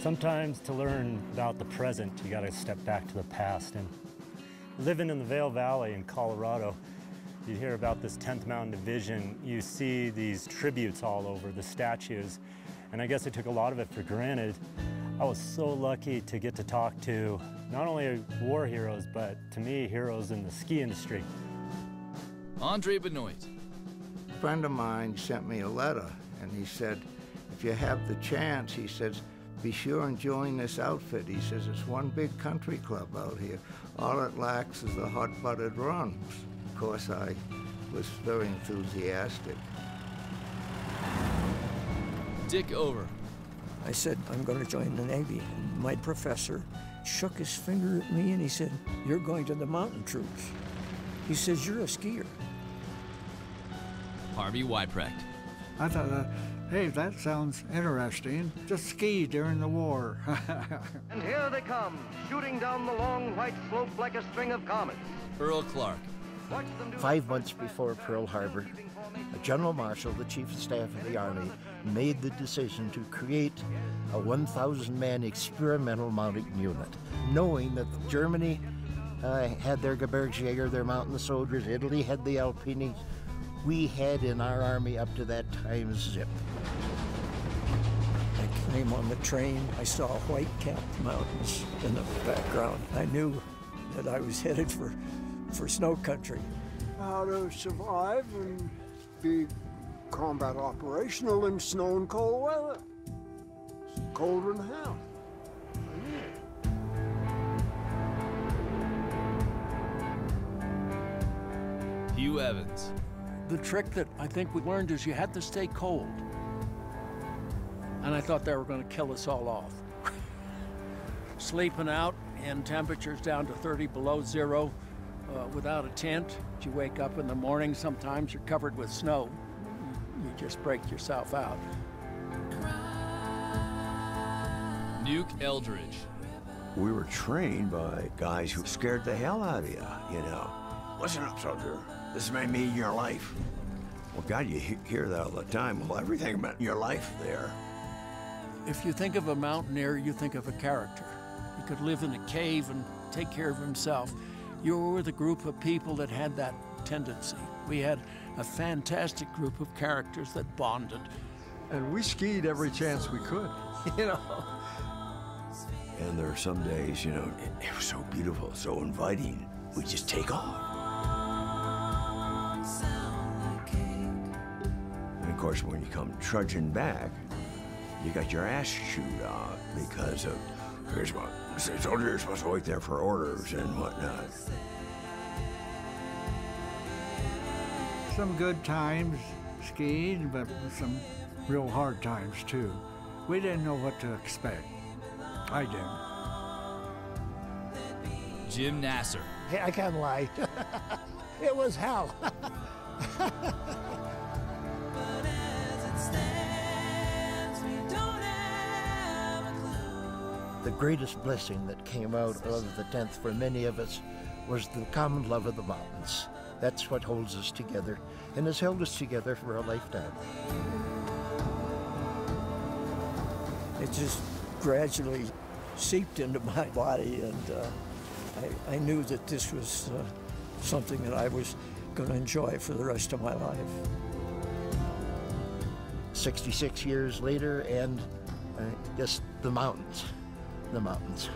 Sometimes to learn about the present, you gotta step back to the past. And living in the Vail Valley in Colorado, you hear about this 10th Mountain Division, you see these tributes all over, the statues, and I guess I took a lot of it for granted. I was so lucky to get to talk to not only war heroes, but to me, heroes in the ski industry. Andre Benoit. A friend of mine sent me a letter, and he said, if you have the chance, he says, be sure and join this outfit. He says, it's one big country club out here. All it lacks is the hot-butted runs. Of course, I was very enthusiastic. Dick Over. I said, I'm going to join the Navy. And my professor shook his finger at me and he said, you're going to the mountain troops. He says, you're a skier. Harvey Weiprecht. I thought, hey, that sounds interesting. Just ski during the war. And here they come, shooting down the long white slope like a string of comets. Earl Clark. 5 months before Pearl Harbor, General Marshall, the Chief of Staff of the Army, made the decision to create a 1,000-man experimental mounting unit, knowing that Germany had their Gebirgsjäger, their mountain soldiers, Italy had the Alpini. We had in our army up to that time zip. I came on the train, I saw white-capped mountains in the background. I knew that I was headed for snow country. How to survive and be combat operational in snow and cold weather. It's colder than hell. Hugh Evans. The trick that I think we learned is you had to stay cold. And I thought they were going to kill us all off. Sleeping out in temperatures down to 30 below zero without a tent. You wake up in the morning, sometimes you're covered with snow. You just break yourself out. Nuke Eldridge. We were trained by guys who scared the hell out of you know. Listen up, soldier. This may mean your life. Well, God, you hear that all the time. Well, everything meant your life there. If you think of a mountaineer, you think of a character. He could live in a cave and take care of himself. You were with a group of people that had that tendency. We had a fantastic group of characters that bonded. And we skied every chance we could, you know. And there are some days, you know, it was so beautiful, so inviting, we just take off. And of course, when you come trudging back, you got your ass chewed out because of, here's what, the soldiers are supposed to wait there for orders and whatnot. Some good times skiing, but some real hard times too. We didn't know what to expect. I didn't. Jim Nasser. Hey, I can't lie. It was hell. The greatest blessing that came out of the 10th for many of us was the common love of the mountains. That's what holds us together and has held us together for a lifetime. It just gradually seeped into my body, and I knew that this was something that I was going to enjoy for the rest of my life. 66 years later, and just the mountains. The mountains.